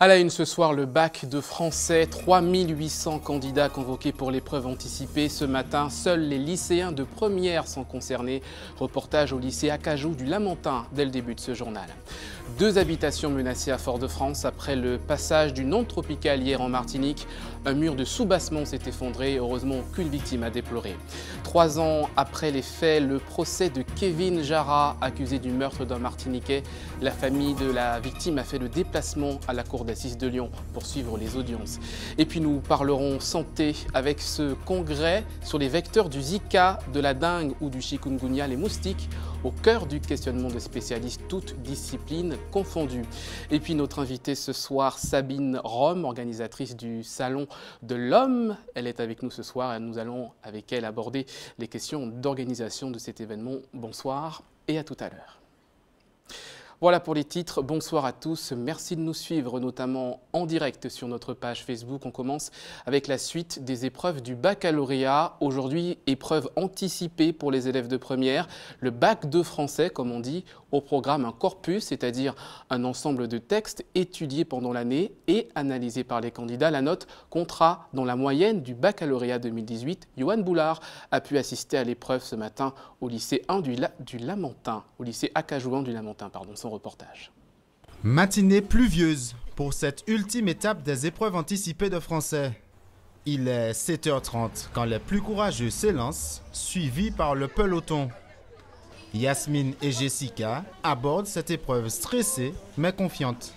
À la une ce soir, le bac de français, 3800 candidats convoqués pour l'épreuve anticipée. Ce matin, seuls les lycéens de première sont concernés. Reportage au lycée Acajou du Lamentin dès le début de ce journal. 2 habitations menacées à Fort-de-France après le passage d'une onde tropicale hier en Martinique. Un mur de soubassement s'est effondré, heureusement aucune victime à déplorer. 3 ans après les faits, le procès de Kevin Jara, accusé du meurtre d'un Martiniquais. La famille de la victime a fait le déplacement à la cour d'assises de Lyon pour suivre les audiences. Et puis nous parlerons santé avec ce congrès sur les vecteurs du Zika, de la dengue ou du chikungunya, les moustiques, au cœur du questionnement de spécialistes, toutes disciplines confondues. Et puis notre invitée ce soir, Sabine Rome, organisatrice du Salon de l'Homme. Elle est avec nous ce soir et nous allons avec elle aborder les questions d'organisation de cet événement. Bonsoir et à tout à l'heure. Voilà pour les titres. Bonsoir à tous. Merci de nous suivre, notamment en direct sur notre page Facebook. On commence avec la suite des épreuves du baccalauréat. Aujourd'hui, épreuve anticipée pour les élèves de première. Le bac de français, comme on dit, au programme un corpus, c'est-à-dire un ensemble de textes étudiés pendant l'année et analysés par les candidats. La note comptera dans la moyenne du baccalauréat 2018. Yoann Boulard a pu assister à l'épreuve ce matin au lycée 1 du Lamentin, au lycée Acajou 1 du Lamentin, pardon. Reportage. Matinée pluvieuse pour cette ultime étape des épreuves anticipées de français. Il est 7h30 quand les plus courageux s'élancent, suivis par le peloton. Yasmine et Jessica abordent cette épreuve stressée mais confiante.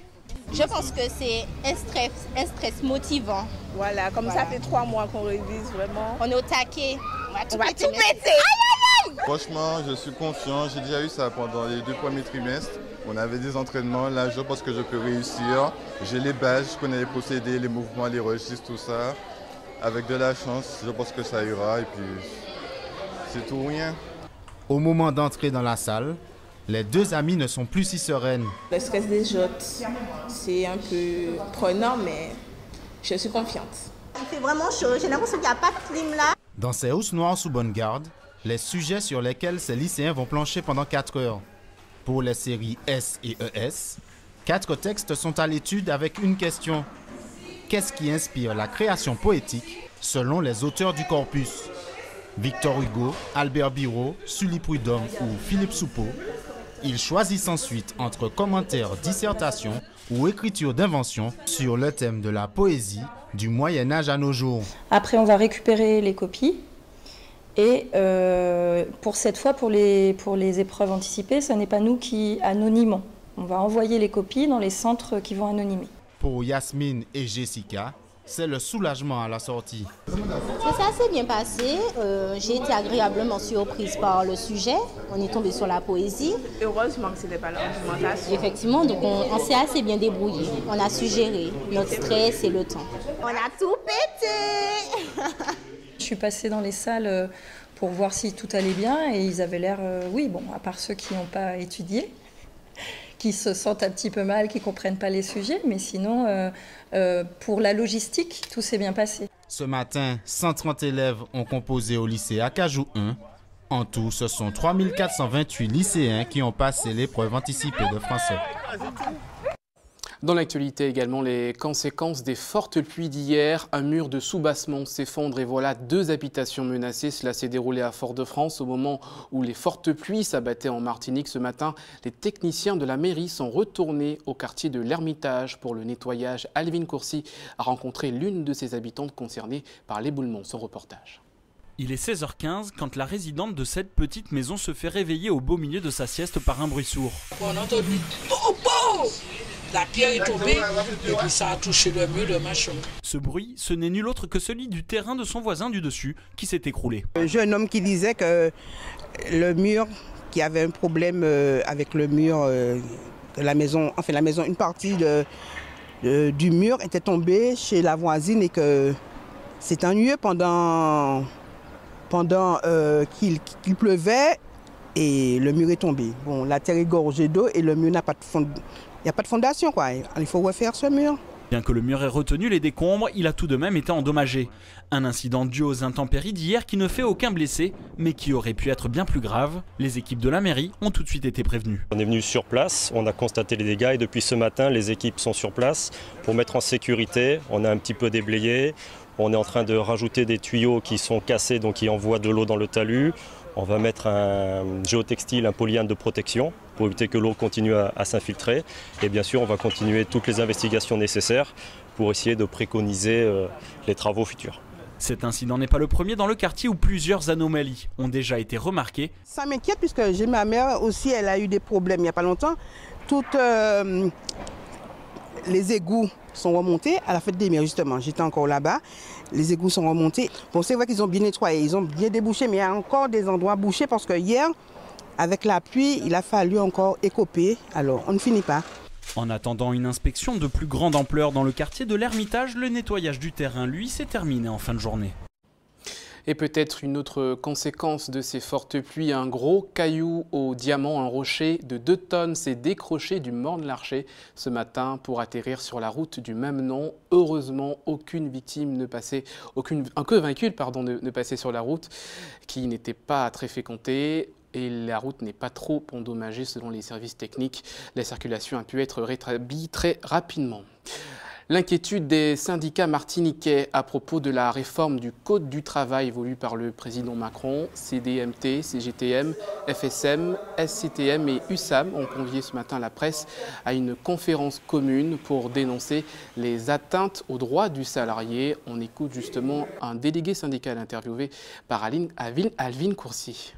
Je pense que c'est un stress motivant. Voilà, ça fait 3 mois qu'on révise vraiment. On est au taquet. On va tout péter. Franchement, je suis confiant. J'ai déjà eu ça pendant les 2 premiers trimestres. On avait des entraînements. Là, je pense que je peux réussir. J'ai les bases, je connais les procédés, les mouvements, les registres, tout ça. Avec de la chance, je pense que ça ira. Et puis, c'est tout ou rien. Au moment d'entrer dans la salle, les 2 amies ne sont plus si sereines. Le stress des joutes, c'est un peu prenant, mais je suis confiante. Il fait vraiment chaud. J'ai l'impression qu'il n'y a pas de clim là. Dans ces housses noires sous bonne garde, les sujets sur lesquels ces lycéens vont plancher pendant 4 heures. Pour les séries S et ES, 4 textes sont à l'étude avec une question. Qu'est-ce qui inspire la création poétique selon les auteurs du corpus? Victor Hugo, Albert Birot, Sully Prudhomme ou Philippe Soupeau. Ils choisissent ensuite entre commentaires, dissertations ou écriture d'invention sur le thème de la poésie du Moyen-Âge à nos jours. Après, on va récupérer les copies. Et pour cette fois, pour les épreuves anticipées, ce n'est pas nous qui anonymons. On va envoyer les copies dans les centres qui vont anonymer. Pour Yasmine et Jessica, c'est le soulagement à la sortie. Ça s'est assez bien passé. J'ai été agréablement surprise par le sujet. On est tombé sur la poésie. Heureusement que ce n'était pas l'argumentation. Effectivement, donc on s'est assez bien débrouillé. On a su gérer notre stress et le temps. On a tout pété. Je suis passée dans les salles pour voir si tout allait bien et ils avaient l'air, oui, bon, à part ceux qui n'ont pas étudié, qui se sentent un petit peu mal, qui ne comprennent pas les sujets, mais sinon, pour la logistique, tout s'est bien passé. Ce matin, 130 élèves ont composé au lycée Acajou 1. En tout, ce sont 3428 lycéens qui ont passé l'épreuve anticipée de français. Dans l'actualité également, les conséquences des fortes pluies d'hier. Un mur de soubassement s'effondre et voilà 2 habitations menacées. Cela s'est déroulé à Fort-de-France au moment où les fortes pluies s'abattaient en Martinique. Ce matin, les techniciens de la mairie sont retournés au quartier de l'Ermitage pour le nettoyage. Alvin Courcy a rencontré l'une de ses habitantes concernées par l'éboulement. Son reportage. Il est 16h15 quand la résidente de cette petite maison se fait réveiller au beau milieu de sa sieste par un bruit sourd. On a entendu « La pierre est tombée et puis ça a touché le mur, le machin. » Ce bruit, ce n'est nul autre que celui du terrain de son voisin du dessus qui s'est écroulé. Un jeune homme qui disait que le mur, qu'il y avait un problème avec le mur de la maison, enfin la maison, une partie du mur était tombée chez la voisine et que c'est ennuyeux pendant qu'il pleuvait et le mur est tombé. Bon, la terre est gorgée d'eau et le mur n'a pas de fond. Il n'y a pas de fondation, quoi. Il faut refaire ce mur. Bien que le mur ait retenu les décombres, il a tout de même été endommagé. Un incident dû aux intempéries d'hier qui ne fait aucun blessé, mais qui aurait pu être bien plus grave. Les équipes de la mairie ont tout de suite été prévenues. On est venu sur place, on a constaté les dégâts et depuis ce matin, les équipes sont sur place pour mettre en sécurité. On a un petit peu déblayé, on est en train de rajouter des tuyaux qui sont cassés, donc qui envoient de l'eau dans le talus. On va mettre un géotextile, un polyane de protection pour éviter que l'eau continue à s'infiltrer. Et bien sûr, on va continuer toutes les investigations nécessaires pour essayer de préconiser les travaux futurs. Cet incident n'est pas le premier dans le quartier où plusieurs anomalies ont déjà été remarquées. Ça m'inquiète puisque j'ai ma mère aussi, elle a eu des problèmes il n'y a pas longtemps. Toutes les égouts sont remontés à la fête des mères justement. J'étais encore là-bas. Les égouts sont remontés. Bon, c'est vrai qu'ils ont bien nettoyé, ils ont bien débouché, mais il y a encore des endroits bouchés parce que hier, avec la pluie, il a fallu encore écoper. Alors, on ne finit pas. En attendant une inspection de plus grande ampleur dans le quartier de l'Ermitage, le nettoyage du terrain, lui, s'est terminé en fin de journée. Et peut-être une autre conséquence de ces fortes pluies, un gros caillou au diamant, un rocher de 2 tonnes s'est décroché du Morne-l'Archer ce matin pour atterrir sur la route du même nom. Heureusement, aucune victime ne passait, que véhicule ne passait sur la route qui n'était pas très fréquentée. Et la route n'est pas trop endommagée selon les services techniques. La circulation a pu être rétablie très rapidement. L'inquiétude des syndicats martiniquais à propos de la réforme du Code du travail voulue par le président Macron, CDMT, CGTM, FSM, SCTM et USAM ont convié ce matin la presse à une conférence commune pour dénoncer les atteintes aux droits du salarié. On écoute justement un délégué syndical interviewé par Alvin Courcy.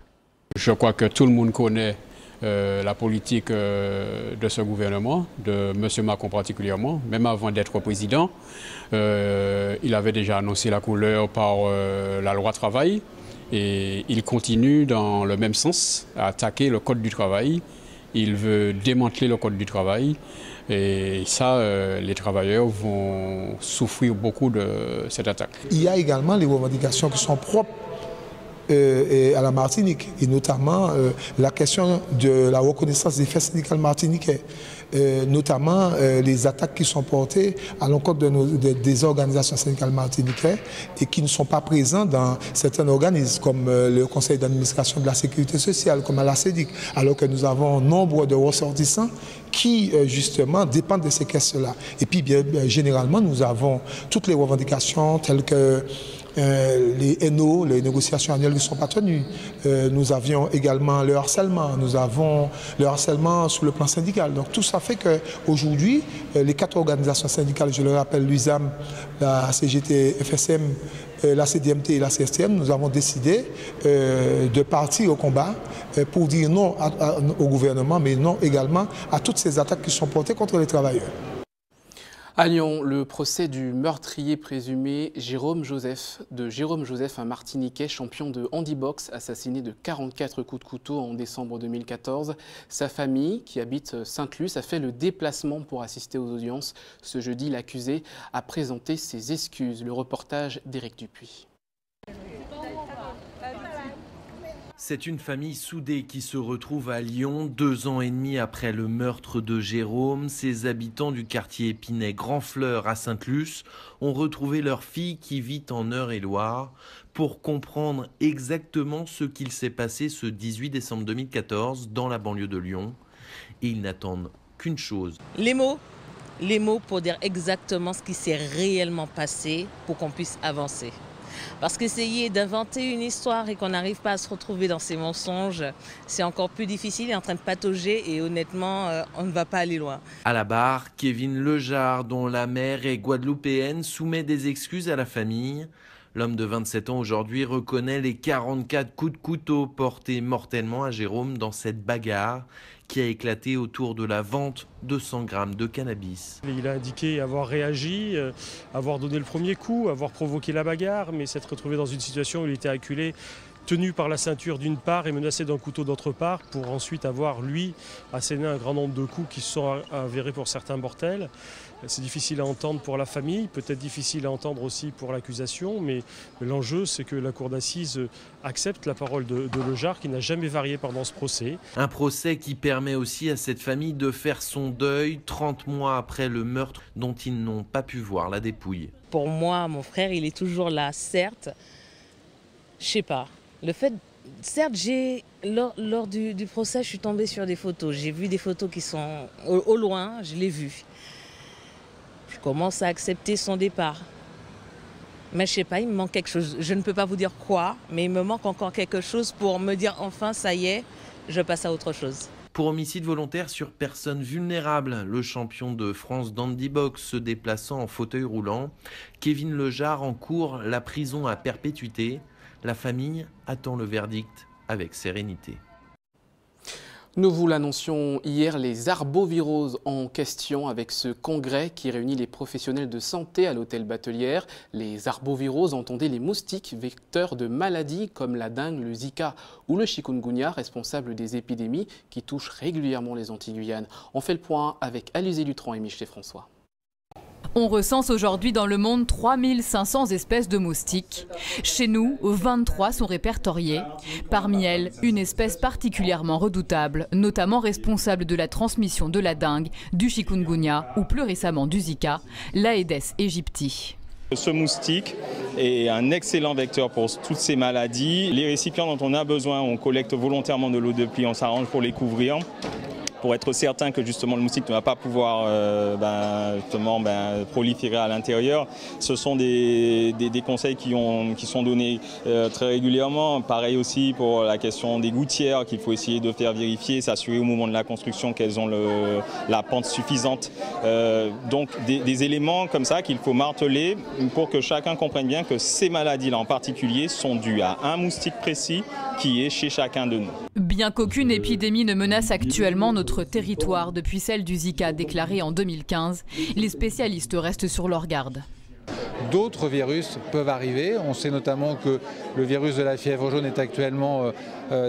Je crois que tout le monde connaît la politique de ce gouvernement, de M. Macron particulièrement, même avant d'être président. Il avait déjà annoncé la couleur par la loi travail et il continue dans le même sens à attaquer le Code du travail. Il veut démanteler le Code du travail et ça, les travailleurs vont souffrir beaucoup de cette attaque. Il y a également les revendications qui sont propres à la Martinique, et notamment la question de la reconnaissance des faits syndicales martiniquais, notamment les attaques qui sont portées à l'encontre des organisations syndicales martiniquais et qui ne sont pas présentes dans certains organismes comme le Conseil d'administration de la Sécurité sociale, comme à la CEDIC, alors que nous avons nombre de ressortissants qui justement dépendent de ces caisses-là. Et puis bien généralement, nous avons toutes les revendications telles que les NO, les négociations annuelles ne sont pas tenues. Nous avions également le harcèlement, nous avons le harcèlement sur le plan syndical. Donc tout ça fait qu'aujourd'hui, les 4 organisations syndicales, je le rappelle, l'USAM, la CGT, FSM, la CDMT et la CSTM, nous avons décidé de partir au combat pour dire non au gouvernement, mais non également à toutes ces attaques qui sont portées contre les travailleurs. À Lyon, le procès du meurtrier présumé Jérôme Joseph, un Martiniquais champion de handibox, assassiné de 44 coups de couteau en décembre 2014. Sa famille, qui habite Sainte-Luce, a fait le déplacement pour assister aux audiences. Ce jeudi, l'accusé a présenté ses excuses. Le reportage d'Éric Dupuis. C'est une famille soudée qui se retrouve à Lyon 2 ans et demi après le meurtre de Jérôme. Ces habitants du quartier Épinay-Grand-Fleur à Sainte-Luce ont retrouvé leur fille qui vit en Eure-et-Loire pour comprendre exactement ce qu'il s'est passé ce 18 décembre 2014 dans la banlieue de Lyon. Et ils n'attendent qu'une chose. Les mots pour dire exactement ce qui s'est réellement passé pour qu'on puisse avancer. Parce qu'essayer d'inventer une histoire et qu'on n'arrive pas à se retrouver dans ces mensonges, c'est encore plus difficile et en train de patauger et honnêtement, on ne va pas aller loin. À la barre, Kevin Lejar, dont la mère est guadeloupéenne, soumet des excuses à la famille. L'homme de 27 ans aujourd'hui reconnaît les 44 coups de couteau portés mortellement à Jérôme dans cette bagarre qui a éclaté autour de la vente de 100 grammes de cannabis. Il a indiqué avoir réagi, avoir donné le premier coup, avoir provoqué la bagarre, mais s'être retrouvé dans une situation où il était acculé, tenu par la ceinture d'une part et menacé d'un couteau d'autre part, pour ensuite avoir, lui, asséné un grand nombre de coups qui se sont avérés pour certains mortels. C'est difficile à entendre pour la famille, peut-être difficile à entendre aussi pour l'accusation, mais l'enjeu c'est que la cour d'assises accepte la parole de Lejar qui n'a jamais varié pendant ce procès. Un procès qui permet aussi à cette famille de faire son deuil 30 mois après le meurtre dont ils n'ont pas pu voir la dépouille. Pour moi, mon frère, il est toujours là, certes. Je sais pas. Le fait, certes, lors du procès, je suis tombée sur des photos. J'ai vu des photos qui sont au loin, je l'ai vu. Je commence à accepter son départ. Mais je sais pas, il me manque quelque chose. Je ne peux pas vous dire quoi, mais il me manque encore quelque chose pour me dire enfin, ça y est, je passe à autre chose. Pour homicide volontaire sur personne vulnérable, le champion de France d'handibox se déplaçant en fauteuil roulant, Kevin Lejar encourt la prison à perpétuité. La famille attend le verdict avec sérénité. Nous vous l'annoncions hier, les arboviroses en question avec ce congrès qui réunit les professionnels de santé à l'hôtel Batelière. Les arboviroses, entendez les moustiques vecteurs de maladies comme la dengue, le Zika ou le chikungunya, responsables des épidémies qui touchent régulièrement les Antilles-Guyane. On fait le point avec Alizé Lutran et Michelet François. On recense aujourd'hui dans le monde 3500 espèces de moustiques. Chez nous, 23 sont répertoriées. Parmi elles, une espèce particulièrement redoutable, notamment responsable de la transmission de la dengue, du chikungunya ou plus récemment du Zika, l'Aedes aegypti. Ce moustique est un excellent vecteur pour toutes ces maladies. Les récipients dont on a besoin, on collecte volontairement de l'eau de pluie, on s'arrange pour les couvrir, pour être certain que justement le moustique ne va pas pouvoir proliférer à l'intérieur. Ce sont des conseils qui sont donnés très régulièrement. Pareil aussi pour la question des gouttières qu'il faut essayer de faire vérifier, s'assurer au moment de la construction qu'elles ont la pente suffisante. Donc des éléments comme ça qu'il faut marteler pour que chacun comprenne bien que ces maladies-là en particulier sont dues à un moustique précis qui est chez chacun de nous. Bien qu'aucune épidémie ne menace actuellement notre territoire depuis celle du Zika déclarée en 2015, les spécialistes restent sur leur garde. D'autres virus peuvent arriver. On sait notamment que le virus de la fièvre jaune est actuellement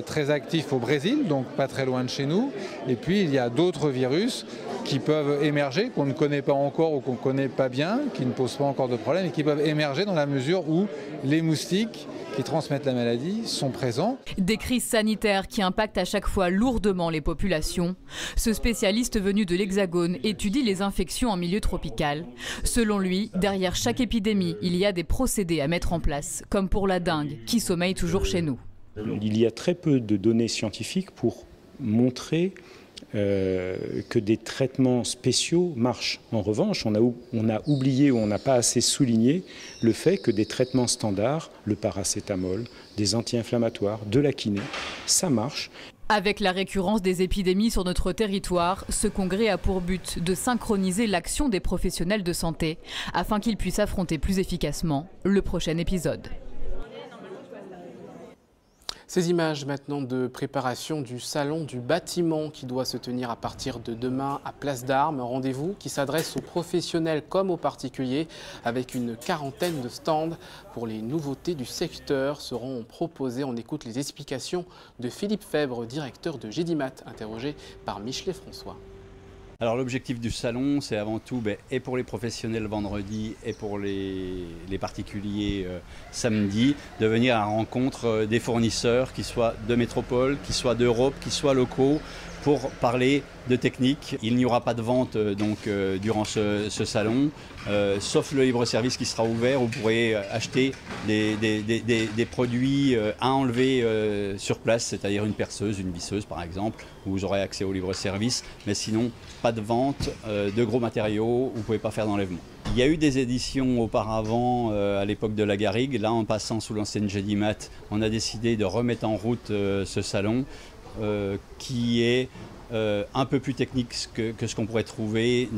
très actif au Brésil, donc pas très loin de chez nous. Et puis il y a d'autres virus qui peuvent émerger, qu'on ne connaît pas encore ou qu'on ne connaît pas bien, qui ne posent pas encore de problème et qui peuvent émerger dans la mesure où les moustiques qui transmettent la maladie sont présents. Des crises sanitaires qui impactent à chaque fois lourdement les populations. Ce spécialiste venu de l'Hexagone étudie les infections en milieu tropical. Selon lui, derrière chaque épidémie, il y a des procédés à mettre en place, comme pour la dengue, qui sommeille toujours chez nous. Il y a très peu de données scientifiques pour montrer que des traitements spéciaux marchent. En revanche, on a oublié ou on n'a pas assez souligné le fait que des traitements standards, le paracétamol, des anti-inflammatoires, de la kiné, ça marche. Avec la récurrence des épidémies sur notre territoire, ce congrès a pour but de synchroniser l'action des professionnels de santé afin qu'ils puissent affronter plus efficacement le prochain épisode. Ces images maintenant de préparation du salon du bâtiment qui doit se tenir à partir de demain à Place d'Armes. Un rendez-vous qui s'adresse aux professionnels comme aux particuliers avec une quarantaine de stands pour les nouveautés du secteur seront proposées. On écoute les explications de Philippe Fèvre, directeur de Gédimat, interrogé par Michelet François. Alors l'objectif du salon, c'est avant tout, et pour les professionnels vendredi et pour les particuliers samedi, de venir à la rencontre des fournisseurs, qui soient de métropole, qui soient d'Europe, qui soient locaux, pour parler de technique. Il n'y aura pas de vente durant ce salon, sauf le libre-service qui sera ouvert. Vous pourrez acheter des produits à enlever sur place, c'est-à-dire une perceuse, une visseuse par exemple, où vous aurez accès au libre-service. Mais sinon, pas de vente de gros matériaux, vous ne pouvez pas faire d'enlèvement. Il y a eu des éditions auparavant à l'époque de la Garrigue. Là, en passant sous l'ancienne Gédimat, on a décidé de remettre en route ce salon qui est un peu plus technique que ce qu'on pourrait trouver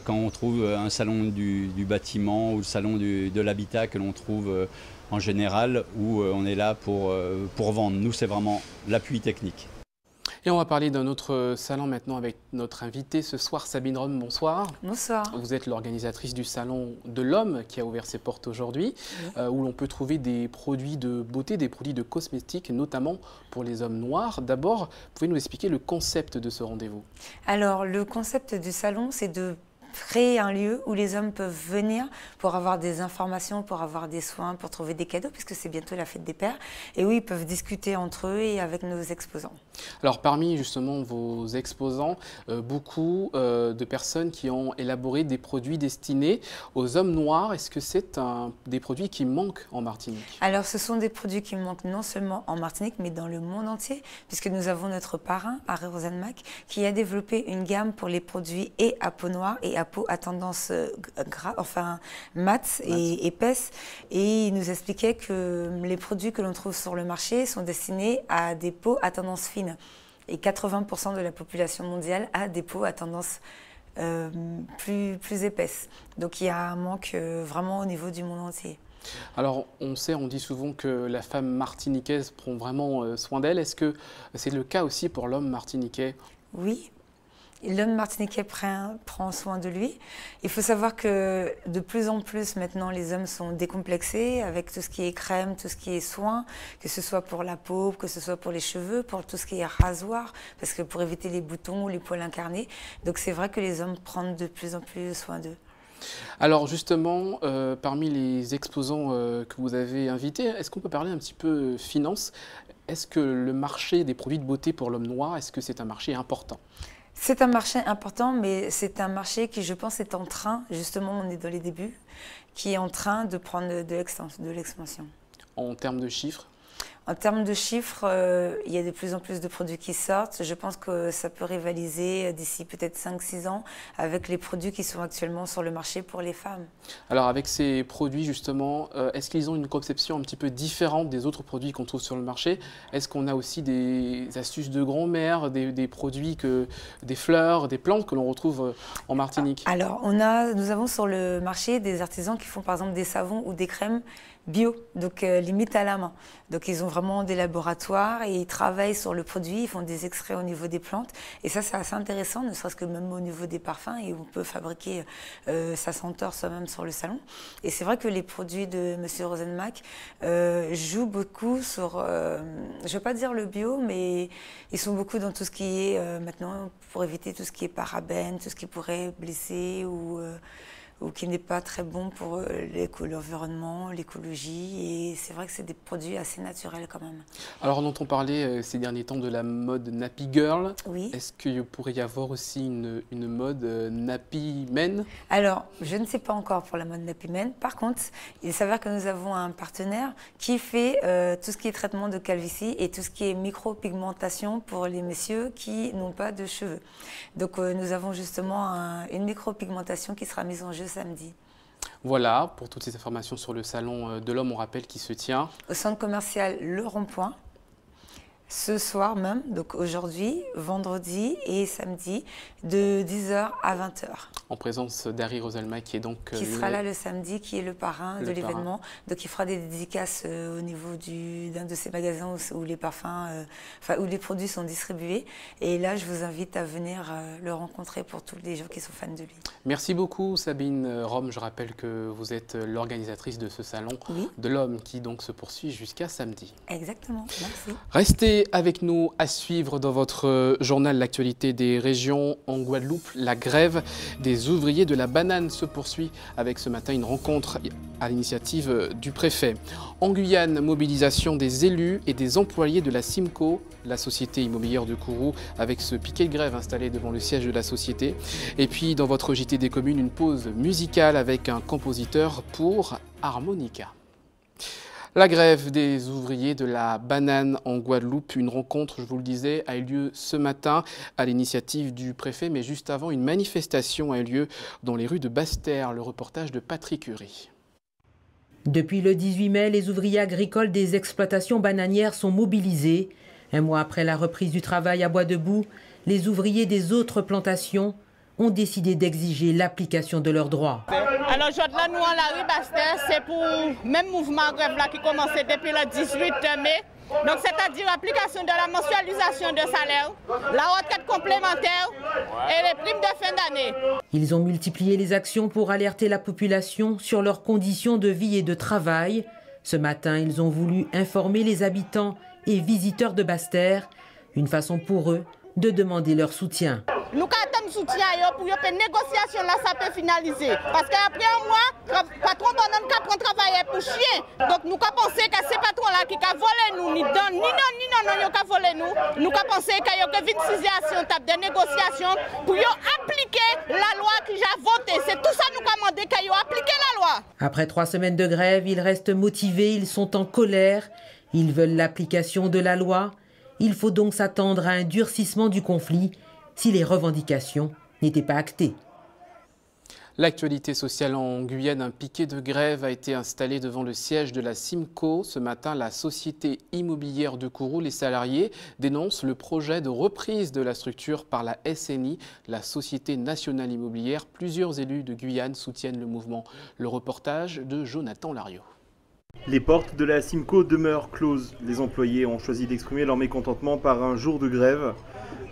quand on trouve un salon du bâtiment ou le salon de l'habitat que l'on trouve en général, où on est là pour vendre. Nous, c'est vraiment l'appui technique. Et on va parler d'un autre salon maintenant avec notre invitée ce soir, Sabine Rome. Bonsoir. Bonsoir. Vous êtes l'organisatrice du salon de l'homme qui a ouvert ses portes aujourd'hui, où l'on peut trouver des produits de beauté, des produits de cosmétiques, notamment pour les hommes noirs. D'abord, pouvez-vous nous expliquer le concept de ce rendez-vous? Alors, le concept du salon, c'est de créer un lieu où les hommes peuvent venir pour avoir des informations, pour avoir des soins, pour trouver des cadeaux, puisque c'est bientôt la fête des pères, et où ils peuvent discuter entre eux et avec nos exposants. Alors parmi justement vos exposants, beaucoup de personnes qui ont élaboré des produits destinés aux hommes noirs. Est-ce que c'est des produits qui manquent en Martinique? Alors ce sont des produits qui manquent non seulement en Martinique, mais dans le monde entier, puisque nous avons notre parrain, Harry Rosenmack, qui a développé une gamme pour les produits et à peau noire et à peau à tendance mate et épaisse. Et il nous expliquait que les produits que l'on trouve sur le marché sont destinés à des peaux à tendance fine. Et 80% de la population mondiale a des peaux à tendance plus épaisse. Donc il y a un manque vraiment au niveau du monde entier. Alors on dit souvent que la femme martiniquaise prend vraiment soin d'elle. Est-ce que c'est le cas aussi pour l'homme martiniquais? Oui. L'homme martiniquais prend soin de lui. Il faut savoir que de plus en plus maintenant les hommes sont décomplexés avec tout ce qui est crème, tout ce qui est soin, que ce soit pour la peau, que ce soit pour les cheveux, pour tout ce qui est rasoir, parce que pour éviter les boutons ou les poils incarnés. Donc c'est vrai que les hommes prennent de plus en plus soin d'eux. Alors justement, parmi les exposants que vous avez invités, est-ce qu'on peut parler un petit peu finance? Est-ce que le marché des produits de beauté pour l'homme noir, est-ce que c'est un marché important? C'est un marché important, mais c'est un marché qui, je pense, est en train, justement, on est dans les débuts, qui est en train de prendre de l'expansion. En termes de chiffres? En termes de chiffres, il y a de plus en plus de produits qui sortent. Je pense que ça peut rivaliser d'ici peut-être 5-6 ans avec les produits qui sont actuellement sur le marché pour les femmes. Alors avec ces produits justement, est-ce qu'ils ont une conception un petit peu différente des autres produits qu'on trouve sur le marché? Est-ce qu'on a aussi des astuces de grand-mère, des produits, des fleurs, des plantes que l'on retrouve en Martinique? Alors nous avons sur le marché des artisans qui font par exemple des savons ou des crèmes bio, donc limite à la main. Donc ils ont vraiment des laboratoires et ils travaillent sur le produit, ils font des extraits au niveau des plantes. Et ça, c'est assez intéressant, ne serait-ce que même au niveau des parfums, et on peut fabriquer sa senteur soi-même sur le salon. Et c'est vrai que les produits de M. Rosenmack jouent beaucoup sur, je ne vais pas dire le bio, mais ils sont beaucoup dans tout ce qui est maintenant, pour éviter tout ce qui est parabènes, tout ce qui pourrait blesser ou qui n'est pas très bon pour l'environnement, l'écologie. Et c'est vrai que c'est des produits assez naturels quand même. Alors on entend parler ces derniers temps de la mode Nappy Girl. Oui. Est-ce qu'il pourrait y avoir aussi une mode Nappy Men? Alors je ne sais pas encore pour la mode Nappy Men. Par contre, il s'avère que nous avons un partenaire qui fait tout ce qui est traitement de calvitie et tout ce qui est micropigmentation pour les messieurs qui n'ont pas de cheveux. Donc nous avons justement une micropigmentation qui sera mise en jeu samedi. Voilà, pour toutes ces informations sur le salon de l'homme, on rappelle qu'il se tient au centre commercial Le Rond-Point, ce soir même, donc aujourd'hui, vendredi et samedi, de 10h à 20h. En présence d'Harry Rosenmack qui est donc... Qui sera là le samedi, qui est le parrain de l'événement. Donc il fera des dédicaces au niveau d'un de ces magasins où les parfums, où les produits sont distribués. Et là, je vous invite à venir le rencontrer pour tous les gens qui sont fans de lui. Merci beaucoup Sabine Rome. Je rappelle que vous êtes l'organisatrice de ce salon de l'homme qui donc se poursuit jusqu'à samedi. Exactement, merci. Restez avec nous à suivre dans votre journal l'actualité des régions en Guadeloupe. La grève des ouvriers de la banane se poursuit avec ce matin une rencontre à l'initiative du préfet. En Guyane, mobilisation des élus et des employés de la Simco, la société immobilière de Kourou, avec ce piquet de grève installé devant le siège de la société. Et puis dans votre JT des communes, une pause musicale avec un compositeur pour harmonica. La grève des ouvriers de la banane en Guadeloupe, une rencontre, je vous le disais, a eu lieu ce matin à l'initiative du préfet, mais juste avant, une manifestation a eu lieu dans les rues de Basse-Terre. Le reportage de Patrick Hury. Depuis le 18 mai, les ouvriers agricoles des exploitations bananières sont mobilisés. Un mois après la reprise du travail à Bois-Debout, les ouvriers des autres plantations ont décidé d'exiger l'application de leurs droits. Alors aujourd'hui, nous, en la rue Basse-Terre, c'est pour le même mouvement grève là qui commençait depuis le 18 mai. Donc c'est-à-dire l'application de la mensualisation de salaire, la retraite complémentaire et les primes de fin d'année. Ils ont multiplié les actions pour alerter la population sur leurs conditions de vie et de travail. Ce matin, ils ont voulu informer les habitants et visiteurs de Basse-Terre, une façon pour eux de demander leur soutien. Nous attendons soutien pour que la négociation là, ça peut finaliser. Parce qu'après un mois, le patron bonhomme qui prend travailler pour chien. Donc nous pensons que ces patrons-là qui ont volé nous, ni non, ils ont volé nous. Nous pensons qu'il y a une situation de négociation pour appliquer la loi que j'ai votée. C'est tout ça nous demandons qu'ils ont appliqué la loi. Après 3 semaines de grève, ils restent motivés, ils sont en colère. Ils veulent l'application de la loi. Il faut donc s'attendre à un durcissement du conflit si les revendications n'étaient pas actées. L'actualité sociale en Guyane, un piquet de grève a été installé devant le siège de la Simco. Ce matin, la société immobilière de Kourou, les salariés dénoncent le projet de reprise de la structure par la SNI, la Société nationale immobilière. Plusieurs élus de Guyane soutiennent le mouvement. Le reportage de Jonathan Lariot. Les portes de la Simco demeurent closes. Les employés ont choisi d'exprimer leur mécontentement par un jour de grève.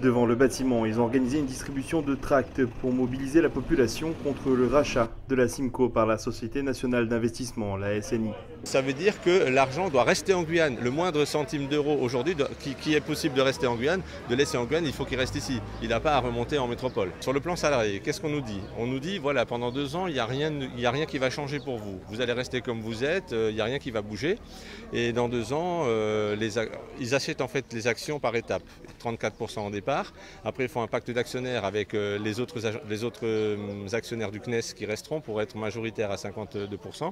Devant le bâtiment, ils ont organisé une distribution de tracts pour mobiliser la population contre le rachat de la Simco par la Société nationale d'investissement, la SNI. Ça veut dire que l'argent doit rester en Guyane. Le moindre centime d'euro aujourd'hui qui est possible de rester en Guyane, de laisser en Guyane, il faut qu'il reste ici. Il n'a pas à remonter en métropole. Sur le plan salarié, qu'est-ce qu'on nous dit? On nous dit, voilà, pendant 2 ans, il n'y a rien qui va changer pour vous. Vous allez rester comme vous êtes, il n'y a rien qui va bouger. Et dans 2 ans, ils achètent en fait les actions par étapes. 34% au départ. Après, ils font un pacte d'actionnaires avec les autres actionnaires du CNES qui resteront pour être majoritaires à 52%.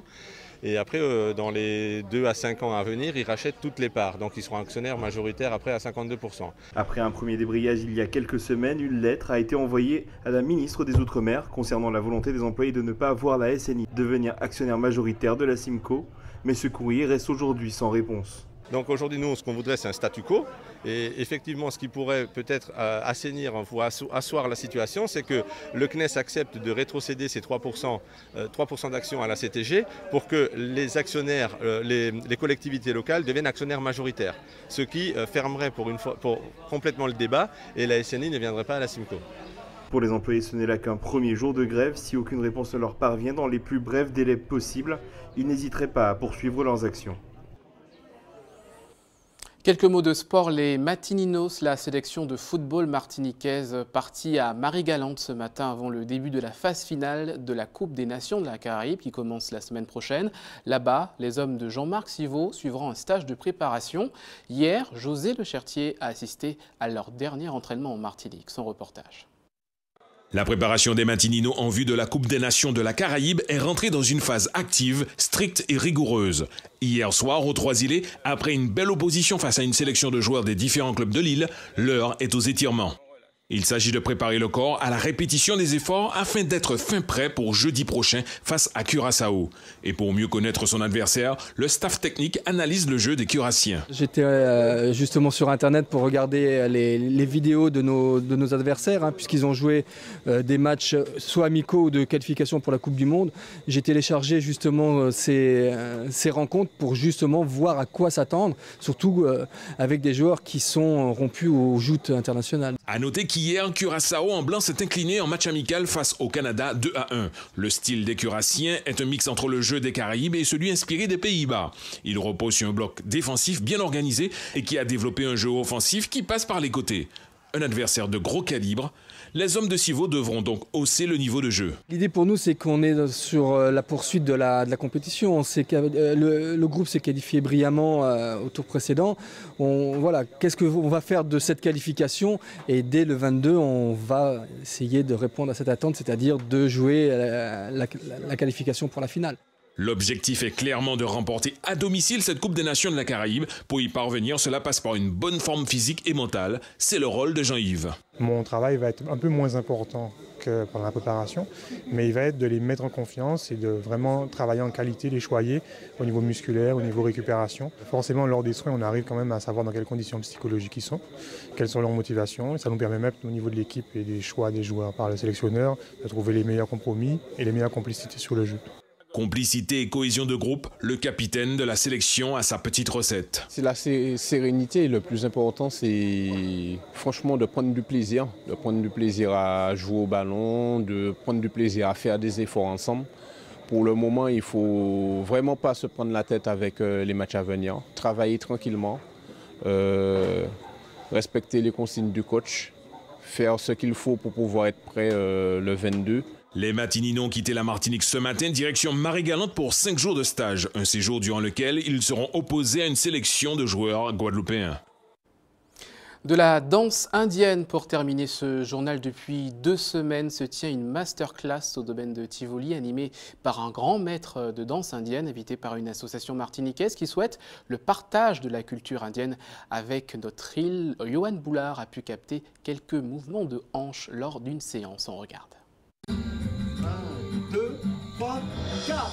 Et après, dans les 2 à 5 ans à venir, ils rachètent toutes les parts. Donc ils seront actionnaires majoritaires après à 52%. Après un premier débrayage il y a quelques semaines, une lettre a été envoyée à la ministre des Outre-mer concernant la volonté des employés de ne pas voir la SNI devenir actionnaire majoritaire de la Simco. Mais ce courrier reste aujourd'hui sans réponse. Donc aujourd'hui, nous, ce qu'on voudrait, c'est un statu quo. Et effectivement, ce qui pourrait peut-être assainir ou asseoir la situation, c'est que le CNES accepte de rétrocéder ces 3% d'actions à la CTG pour que les actionnaires, les collectivités locales deviennent actionnaires majoritaires. Ce qui fermerait pour complètement le débat et la SNI ne viendrait pas à la Simco. Pour les employés, ce n'est là qu'un premier jour de grève. Si aucune réponse ne leur parvient dans les plus brefs délais possibles, ils n'hésiteraient pas à poursuivre leurs actions. Quelques mots de sport. Les Matininos, la sélection de football martiniquaise, partie à Marie-Galante ce matin avant le début de la phase finale de la Coupe des Nations de la Caraïbe qui commence la semaine prochaine. Là-bas, les hommes de Jean-Marc Siveau suivront un stage de préparation. Hier, José Le Chertier a assisté à leur dernier entraînement en Martinique. Son reportage. La préparation des Matininos en vue de la Coupe des Nations de la Caraïbe est rentrée dans une phase active, stricte et rigoureuse. Hier soir, aux Trois-Îlets, après une belle opposition face à une sélection de joueurs des différents clubs de l'île, l'heure est aux étirements. Il s'agit de préparer le corps à la répétition des efforts afin d'être fin prêt pour jeudi prochain face à Curaçao. Et pour mieux connaître son adversaire, le staff technique analyse le jeu des Curaciens. J'étais justement sur Internet pour regarder les vidéos de nos adversaires, puisqu'ils ont joué des matchs soit amicaux ou de qualification pour la Coupe du Monde. J'ai téléchargé justement ces rencontres pour justement voir à quoi s'attendre, surtout avec des joueurs qui sont rompus aux joutes internationales. À noter qu'hier, Curaçao en blanc s'est incliné en match amical face au Canada 2-1. Le style des Curaciens est un mix entre le jeu des Caraïbes et celui inspiré des Pays-Bas. Il repose sur un bloc défensif bien organisé et qui a développé un jeu offensif qui passe par les côtés. Un adversaire de gros calibre, les hommes de Siveau devront donc hausser le niveau de jeu. L'idée pour nous, c'est qu'on est sur la poursuite de la compétition. Le groupe s'est qualifié brillamment au tour précédent. Voilà, qu'est-ce qu'on va faire de cette qualification? Et dès le 22, on va essayer de répondre à cette attente, c'est-à-dire de jouer la qualification pour la finale. L'objectif est clairement de remporter à domicile cette Coupe des Nations de la Caraïbe. Pour y parvenir, cela passe par une bonne forme physique et mentale. C'est le rôle de Jean-Yves. Mon travail va être un peu moins important que pendant la préparation, mais il va être de les mettre en confiance et de vraiment travailler en qualité, les choyer au niveau musculaire, au niveau récupération. Forcément, lors des soins, on arrive quand même à savoir dans quelles conditions psychologiques ils sont, quelles sont leurs motivations. Et ça nous permet même au niveau de l'équipe et des choix des joueurs par le sélectionneur de trouver les meilleurs compromis et les meilleures complicités sur le jeu. Complicité et cohésion de groupe, le capitaine de la sélection a sa petite recette. C'est la sérénité. Le plus important, c'est franchement de prendre du plaisir. De prendre du plaisir à jouer au ballon, de prendre du plaisir à faire des efforts ensemble. Pour le moment, il ne faut vraiment pas se prendre la tête avec les matchs à venir. Travailler tranquillement, respecter les consignes du coach, faire ce qu'il faut pour pouvoir être prêt le 22. Les Matininots ont quitté la Martinique ce matin, direction Marie-Galante pour 5 jours de stage. Un séjour durant lequel ils seront opposés à une sélection de joueurs guadeloupéens. De la danse indienne pour terminer ce journal. Depuis 2 semaines se tient une masterclass au domaine de Tivoli animée par un grand maître de danse indienne invité par une association martiniquaise qui souhaite le partage de la culture indienne. Avec notre île, Johan Boulard a pu capter quelques mouvements de hanches lors d'une séance. On regarde. 1, 2, 3, 4.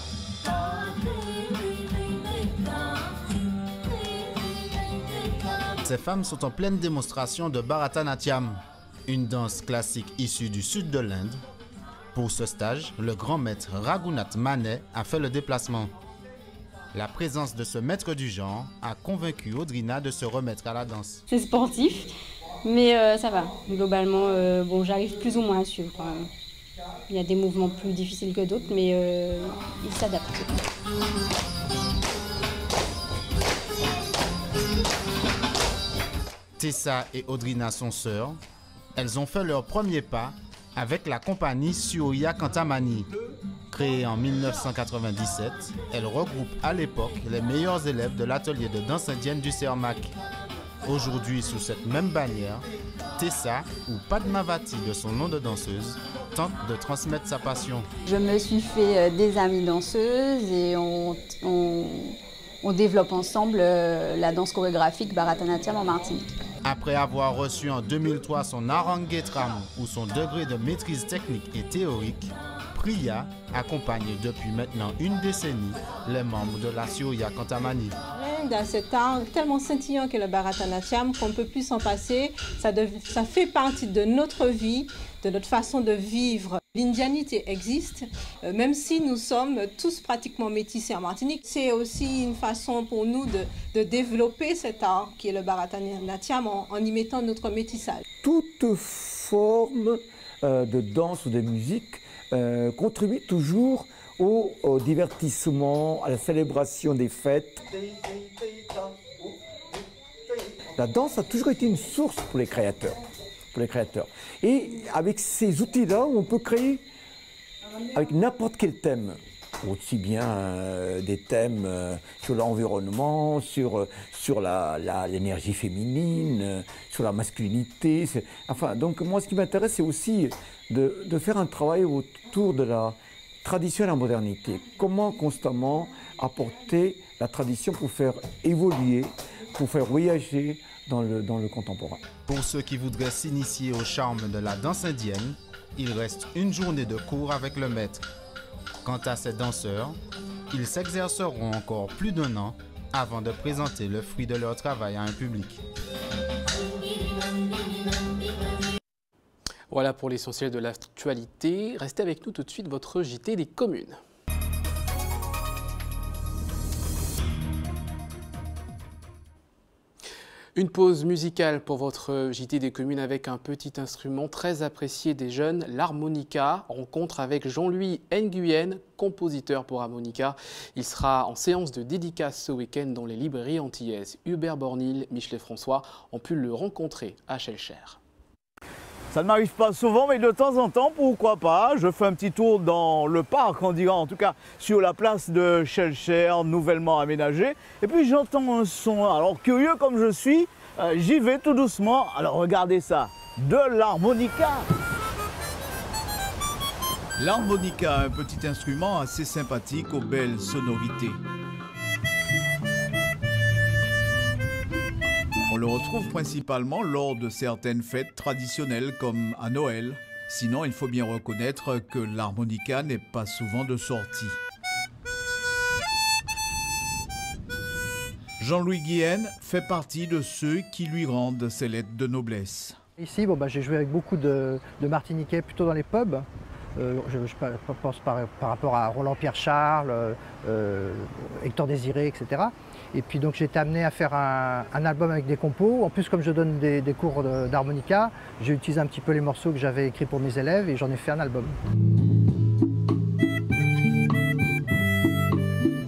Ces femmes sont en pleine démonstration de Bharatanatyam, une danse classique issue du sud de l'Inde. Pour ce stage, le grand maître Raghunath Manet a fait le déplacement. La présence de ce maître du genre a convaincu Audrina de se remettre à la danse. C'est sportif, mais ça va. Globalement, bon, j'arrive plus ou moins à suivre. Il y a des mouvements plus difficiles que d'autres, mais il s'adapte. Tessa et Audrina sont sœurs. Elles ont fait leur premier pas avec la compagnie Surya Kantamani. Créée en 1997, elle regroupe à l'époque les meilleurs élèves de l'atelier de danse indienne du Cermak. Aujourd'hui, sous cette même bannière, Tessa, ou Padmavati de son nom de danseuse, tente de transmettre sa passion. Je me suis fait des amies danseuses et on développe ensemble la danse chorégraphique Bharatanatyam en Martinique. Après avoir reçu en 2003 son Arangetram ou son degré de maîtrise technique et théorique, Priya accompagne depuis maintenant une décennie les membres de la Surya Kantamani. L'Inde a cet art tellement scintillant que le Bharatanatyam qu'on ne peut plus s'en passer. Ça fait partie de notre vie, de notre façon de vivre. L'indianité existe, même si nous sommes tous pratiquement métissés en Martinique. C'est aussi une façon pour nous de développer cet art qui est le Bharatanatyam en y mettant notre métissage. Toute forme de danse ou de musique contribue toujours au divertissement, à la célébration des fêtes. La danse a toujours été une source pour les créateurs. Et avec ces outils-là, on peut créer avec n'importe quel thème. Aussi bien des thèmes sur l'environnement, sur l'énergie féminine, sur la masculinité. Enfin, donc moi, ce qui m'intéresse, c'est aussi de faire un travail autour de la tradition et la modernité. Comment constamment apporter la tradition pour faire évoluer, pour faire voyager dans le contemporain. Pour ceux qui voudraient s'initier au charme de la danse indienne, il reste une journée de cours avec le maître. Quant à ces danseurs, ils s'exerceront encore plus d'1 an avant de présenter le fruit de leur travail à un public. Voilà pour l'essentiel de l'actualité. Restez avec nous tout de suite, votre JT des communes. Une pause musicale pour votre JT des communes avec un petit instrument très apprécié des jeunes, l'harmonica. Rencontre avec Jean-Louis Nguyen, compositeur pour harmonica. Il sera en séance de dédicace ce week-end dans les librairies antillaises. Hubert Bornil, Michelet François ont pu le rencontrer à Schellcher. Ça ne m'arrive pas souvent, mais de temps en temps, pourquoi pas. Je fais un petit tour dans le parc, on dira, en tout cas sur la place de Schellcher, nouvellement aménagée. Et puis j'entends un son, alors curieux comme je suis, j'y vais tout doucement. Alors regardez ça, de l'harmonica. L'harmonica, un petit instrument assez sympathique aux belles sonorités. On le retrouve principalement lors de certaines fêtes traditionnelles comme à Noël. Sinon, il faut bien reconnaître que l'harmonica n'est pas souvent de sortie. Jean-Louis Nguyen fait partie de ceux qui lui rendent ses lettres de noblesse. Ici, j'ai joué avec beaucoup de Martiniquais plutôt dans les pubs. Je pense par rapport à Roland-Pierre Charles, Hector Désiré, etc. Et puis donc j'ai été amené à faire un album avec des compos. En plus, comme je donne des cours d'harmonica, j'ai utilisé un petit peu les morceaux que j'avais écrits pour mes élèves et j'en ai fait un album.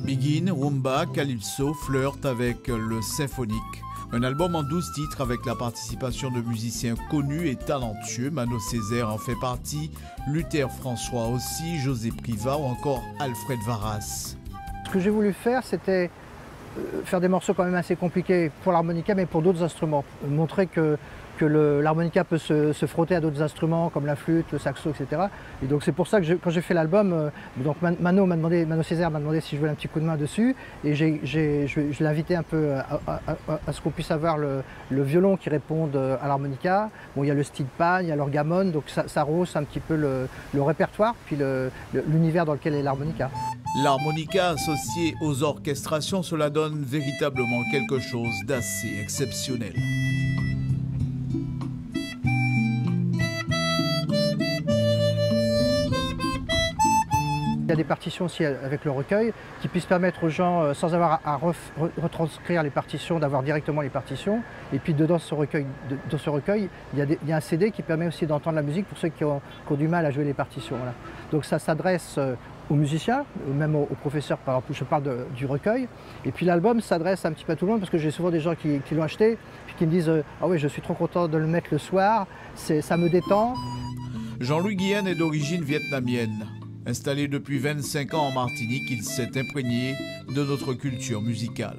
Biguine, rumba, calypso flirtent avec le symphonique Un album en 12 titres avec la participation de musiciens connus et talentueux. Mano Césaire en fait partie, Luther François aussi, José Privat ou encore Alfred Varas. Ce que j'ai voulu faire, c'était faire des morceaux quand même assez compliqués pour l'harmonica, mais pour d'autres instruments. Montrer que l'harmonica peut se frotter à d'autres instruments comme la flûte, le saxo, etc. Et donc c'est pour ça que quand j'ai fait l'album, Mano Césaire m'a demandé si je voulais un petit coup de main dessus, et je l'ai invité un peu à ce qu'on puisse avoir le violon qui réponde à l'harmonica. Bon, il y a le steelpan, il y a l'orgamon, donc ça rehausse un petit peu le répertoire, puis l'univers dans lequel est l'harmonica. L'harmonica associée aux orchestrations, cela donne véritablement quelque chose d'assez exceptionnel. Il y a des partitions aussi avec le recueil qui puissent permettre aux gens, sans avoir à retranscrire les partitions, d'avoir directement les partitions. Et puis dans ce recueil, il y a un CD qui permet aussi d'entendre la musique pour ceux qui ont du mal à jouer les partitions. Voilà. Donc ça s'adresse aux musiciens, même aux professeurs, par exemple, je parle du recueil. Et puis l'album s'adresse un petit peu à tout le monde parce que j'ai souvent des gens qui l'ont acheté puis qui me disent « Ah oui, je suis trop content de le mettre le soir, ça me détend ». Jean-Louis Guillen est d'origine vietnamienne. Installé depuis 25 ans en Martinique, il s'est imprégné de notre culture musicale.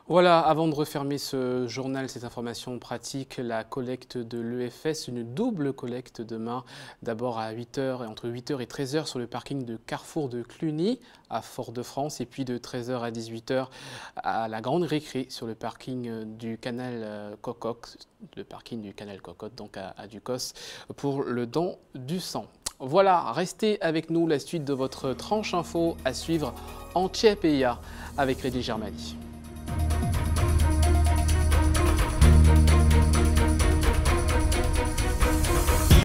Voilà, avant de refermer ce journal, ces informations pratiques, la collecte de l'EFS, une double collecte demain, d'abord à 8h, entre 8h et 13h sur le parking de Carrefour de Cluny à Fort-de-France, et puis de 13h à 18h à la Grande Récré sur le parking du canal Cocotte, donc à Ducos, pour le don du sang. Voilà, restez avec nous, la suite de votre tranche info à suivre en Tchèpeia avec Reddy Germani.